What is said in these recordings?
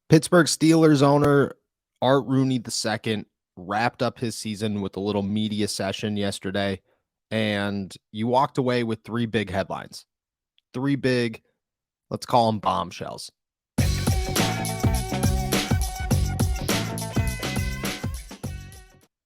Pittsburgh Steelers owner Art Rooney II wrapped up his season with a little media session yesterday, and you walked away with three big headlines. Three big, let's call them bombshells.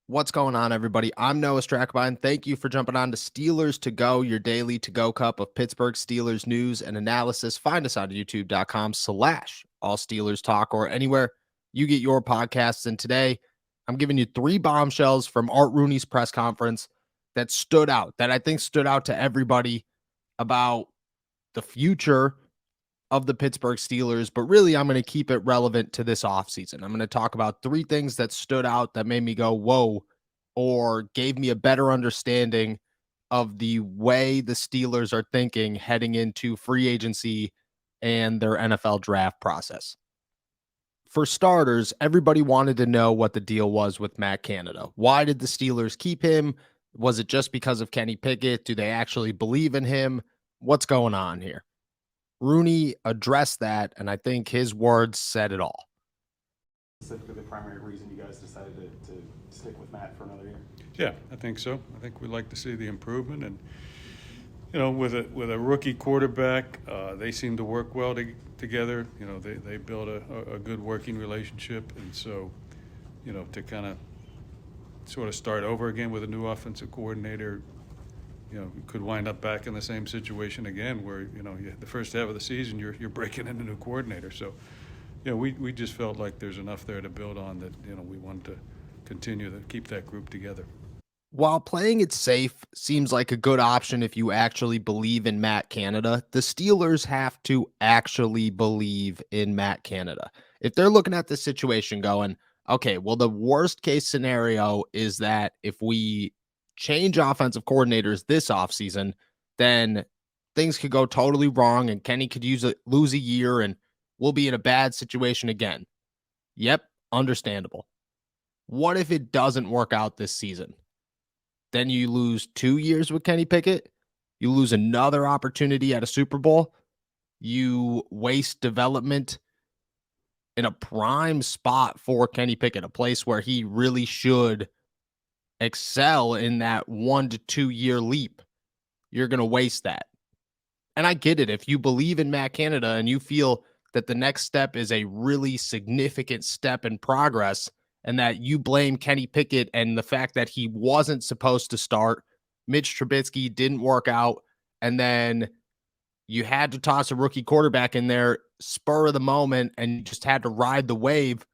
What's going on, everybody? I'm Noah Strackbine. Thank you for jumping on to Steelers to Go, your daily to-go cup of Pittsburgh Steelers news and analysis. Find us on youtube.com/all Steelers talk or anywhere you get your podcasts. And today, I'm giving you three bombshells from Art Rooney's press conference that stood out, that I think stood out to everybody about the future of the Pittsburgh Steelers, but really I'm going to keep it relevant to this offseason. I'm going to talk about three things that stood out that made me go, whoa, or gave me a better understanding of the way the Steelers are thinking heading into free agency and their NFL draft process. For starters, everybody wanted to know what the deal was with Matt Canada. Why did the Steelers keep him? Was it just because of Kenny Pickett? Do they actually believe in him? What's going on here? Rooney addressed that, and I think his words said it all. Specifically, the primary reason you guys decided to stick with Matt for another year? Yeah, I think so. I think we'd like to see the improvement, and with a rookie quarterback, they seem to work well together. They build a good working relationship, and so to kind of sort of start over again with a new offensive coordinator. You could wind up back in the same situation again where, the first half of the season, you're breaking in a new coordinator. So, we just felt like there's enough there to build on that, we wanted to continue to keep that group together. While playing it safe seems like a good option if you actually believe in Matt Canada, the Steelers have to actually believe in Matt Canada. If they're looking at the situation going, okay, well, the worst case scenario is that if we change offensive coordinators this offseason, then things could go totally wrong and Kenny could lose a year and we'll be in a bad situation again. Yep, understandable. What if it doesn't work out this season? Then you lose 2 years with Kenny Pickett. You lose another opportunity at a Super Bowl. You waste development in a prime spot for Kenny Pickett, a place where he really should excel in that 1 to 2 year leap. You're going to waste that. And I get it. If you believe in Matt Canada and you feel that the next step is a really significant step in progress and that you blame Kenny Pickett and the fact that he wasn't supposed to start, Mitch Trubisky didn't work out, and then you had to toss a rookie quarterback in there, spur of the moment, and you just had to ride the wave,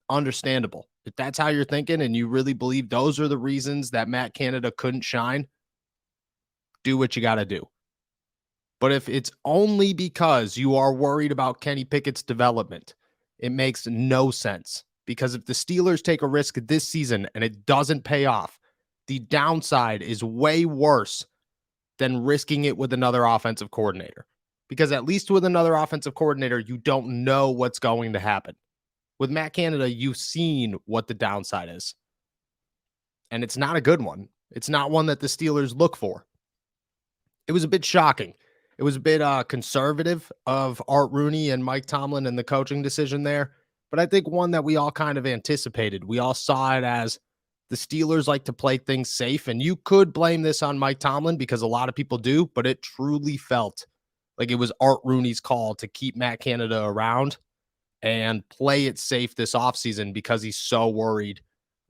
understandable. If that's how you're thinking and you really believe those are the reasons that Matt Canada couldn't shine, do what you got to do. But if it's only because you are worried about Kenny Pickett's development, it makes no sense. Because if the Steelers take a risk this season and it doesn't pay off, the downside is way worse than risking it with another offensive coordinator. Because at least with another offensive coordinator, you don't know what's going to happen. With Matt Canada, you've seen what the downside is. And it's not a good one. It's not one that the Steelers look for. It was a bit shocking. It was a bit conservative of Art Rooney and Mike Tomlin and the coaching decision there. But I think one that we all kind of anticipated. We all saw it as the Steelers like to play things safe. And you could blame this on Mike Tomlin because a lot of people do, but it truly felt like it was Art Rooney's call to keep Matt Canada around and play it safe this offseason because he's so worried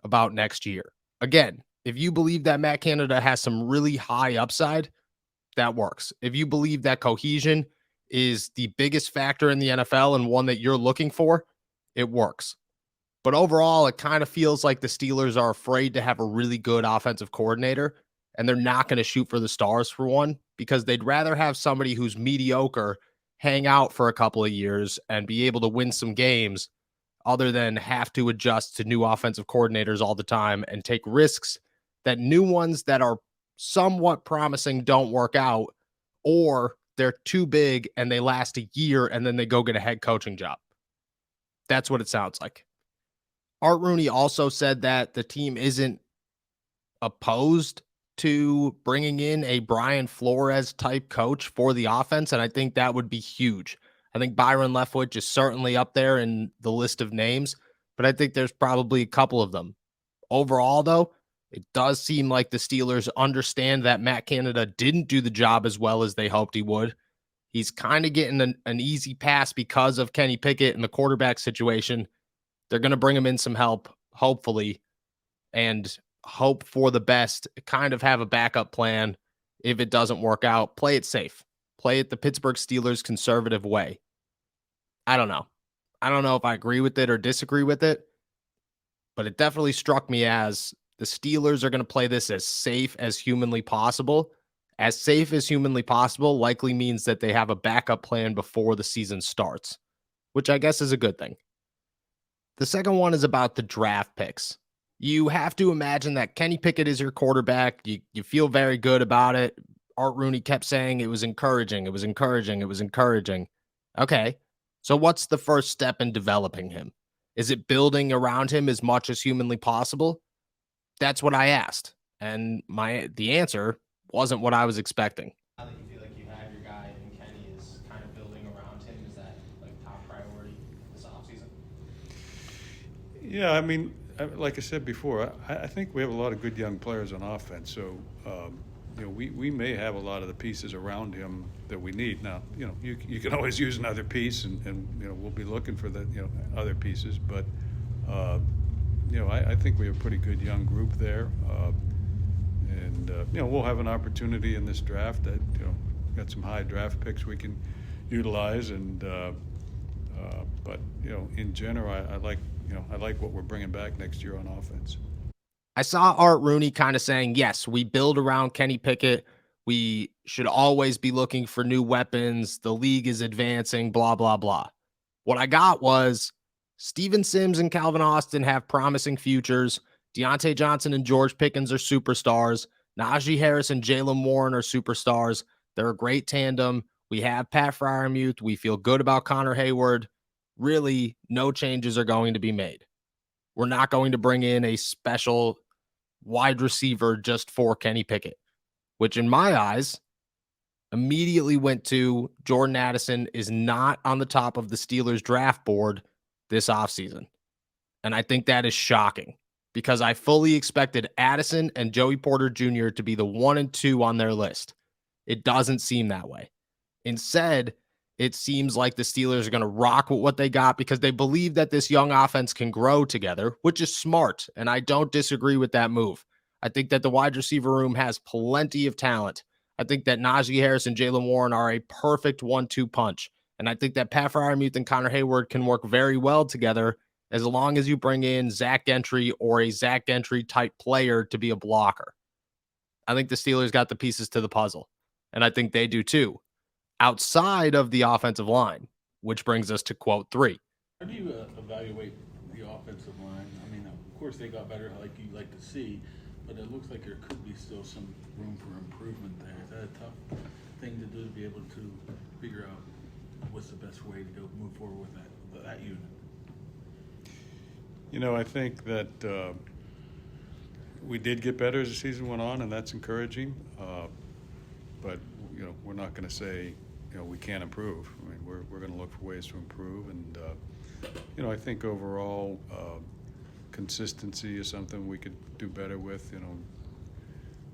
about next year. Again, if you believe that Matt Canada has some really high upside, that works. If you believe that cohesion is the biggest factor in the NFL and one that you're looking for, it works. But overall, it kind of feels like the Steelers are afraid to have a really good offensive coordinator, and they're not going to shoot for the stars for one because they'd rather have somebody who's mediocre hang out for a couple of years and be able to win some games other than have to adjust to new offensive coordinators all the time and take risks that new ones that are somewhat promising don't work out, or they're too big and they last a year and then they go get a head coaching job. That's what it sounds like. Art Rooney also said that the team isn't opposed to bringing in a Brian Flores type coach for the offense, and I think that would be huge. I think Byron Leftwich is certainly up there in the list of names, but I think there's probably a couple of them. Overall, though, it does seem like the Steelers understand that Matt Canada didn't do the job as well as they hoped he would. He's kind of getting an easy pass because of Kenny Pickett and the quarterback situation. They're going to bring him in some help, hopefully, and hope for the best, kind of have a backup plan if it doesn't work out. Play it safe. Play it the Pittsburgh Steelers conservative way. I don't know. I don't know if I agree with it or disagree with it, but it definitely struck me as the Steelers are going to play this as safe as humanly possible. As safe as humanly possible likely means that they have a backup plan before the season starts, which I guess is a good thing. The second one is about the draft picks. You have to imagine that Kenny Pickett is your quarterback. You feel very good about it. Art Rooney kept saying it was encouraging. It was encouraging. It was encouraging. Okay. So what's the first step in developing him? Is it building around him as much as humanly possible? That's what I asked. And the answer wasn't what I was expecting. Now that you feel like you have your guy and Kenny is kind of building around him, is that like top priority this offseason? Yeah, I mean, like I said before, I think we have a lot of good young players on offense. So, we may have a lot of the pieces around him that we need. Now, you can always use another piece, and we'll be looking for the other pieces. But I think we have a pretty good young group there, and we'll have an opportunity in this draft that got some high draft picks we can utilize, and but in general, I like what we're bringing back next year on offense. I saw Art Rooney kind of saying, yes, we build around Kenny Pickett. We should always be looking for new weapons. The league is advancing, blah, blah, blah. What I got was Steven Sims and Calvin Austin have promising futures. Deontay Johnson and George Pickens are superstars. Najee Harris and Jalen Warren are superstars. They're a great tandem. We have Pat Freiermuth. We feel good about Connor Hayward. Really, no changes are going to be made. We're not going to bring in a special wide receiver just for Kenny Pickett, which in my eyes immediately went to Jordan Addison is not on the top of the Steelers draft board this offseason. And I think that is shocking because I fully expected Addison and Joey Porter Jr. to be the 1 and 2 on their list. It doesn't seem that way. Instead, it seems like the Steelers are going to rock with what they got because they believe that this young offense can grow together, which is smart. And I don't disagree with that move. I think that the wide receiver room has plenty of talent. I think that Najee Harris and Jalen Warren are a perfect 1-2 punch. And I think that Pat Freiermuth and Connor Hayward can work very well together as long as you bring in Zach Gentry or a Zach Gentry type player to be a blocker. I think the Steelers got the pieces to the puzzle. And I think they do too. Outside of the offensive line, which brings us to quote 3. How do you evaluate the offensive line? I mean, of course they got better like you like to see, but it looks like there could be still some room for improvement there. Is that a tough thing to do to be able to figure out what's the best way to move forward with that unit? I think that we did get better as the season went on, and that's encouraging. But we're not going to say we can't improve. I mean, we're going to look for ways to improve, and I think overall consistency is something we could do better with.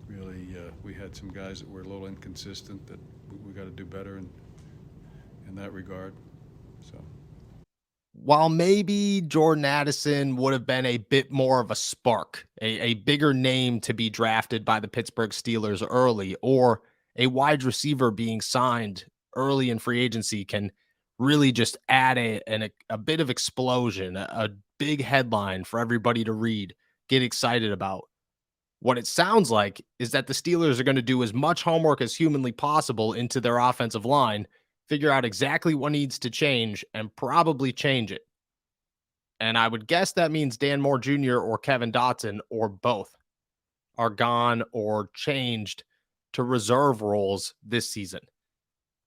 Really, we had some guys that were a little inconsistent that we got to do better in that regard. So. While maybe Jordan Addison would have been a bit more of a spark, a bigger name to be drafted by the Pittsburgh Steelers early, or a wide receiver being signed early in free agency can really just add a bit of explosion, a big headline for everybody to read, get excited about. What it sounds like is that the Steelers are going to do as much homework as humanly possible into their offensive line, figure out exactly what needs to change, and probably change it. And I would guess that means Dan Moore Jr. or Kevin Dotson or both are gone or changed to reserve roles this season.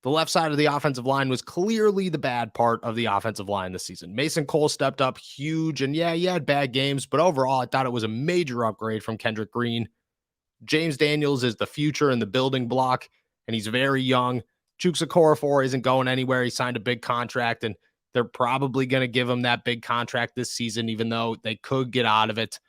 The left side of the offensive line was clearly the bad part of the offensive line this season. Mason Cole stepped up huge, and yeah, he had bad games, but overall, I thought it was a major upgrade from Kendrick Green. James Daniels is the future and the building block, and he's very young. Chuksa Okorafor isn't going anywhere. He signed a big contract, and they're probably going to give him that big contract this season, even though they could get out of it.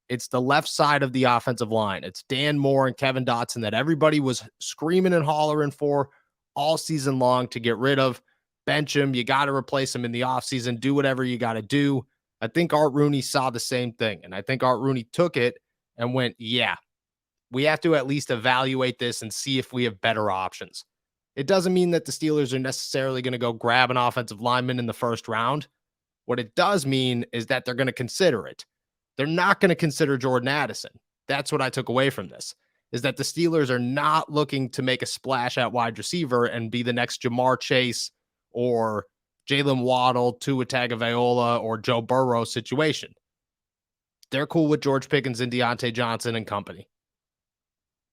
It's the left side of the offensive line. It's Dan Moore and Kevin Dotson that everybody was screaming and hollering for all season long to get rid of. Bench him. You got to replace him in the offseason. Do whatever you got to do. I think Art Rooney saw the same thing, and I think Art Rooney took it and went, yeah, we have to at least evaluate this and see if we have better options. It doesn't mean that the Steelers are necessarily going to go grab an offensive lineman in the first round. What it does mean is that they're going to consider it. They're not going to consider Jordan Addison. That's what I took away from this, is that the Steelers are not looking to make a splash at wide receiver and be the next Jamar Chase or Jalen Waddle, Tua Tagovailoa, or Joe Burrow situation. They're cool with George Pickens and Deontay Johnson and company.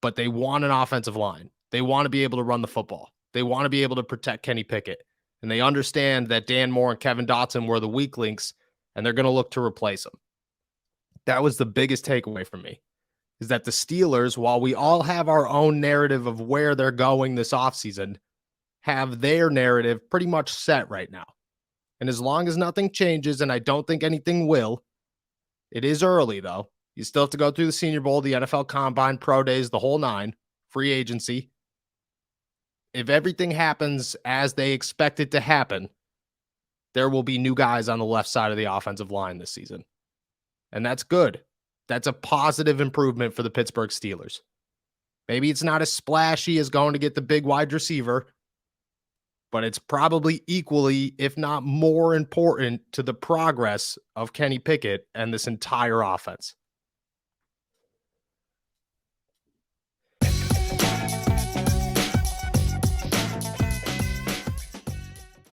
But they want an offensive line. They want to be able to run the football. They want to be able to protect Kenny Pickett. And they understand that Dan Moore and Kevin Dotson were the weak links, and they're going to look to replace them. That was the biggest takeaway from me, is that the Steelers, while we all have our own narrative of where they're going this offseason, have their narrative pretty much set right now. And as long as nothing changes, and I don't think anything will, it is early though. You still have to go through the Senior Bowl, the NFL Combine, Pro Days, the whole nine, free agency. If everything happens as they expect it to happen, there will be new guys on the left side of the offensive line this season. And that's good. That's a positive improvement for the Pittsburgh Steelers. Maybe it's not as splashy as going to get the big wide receiver, but it's probably equally, if not more important, to the progress of Kenny Pickett and this entire offense.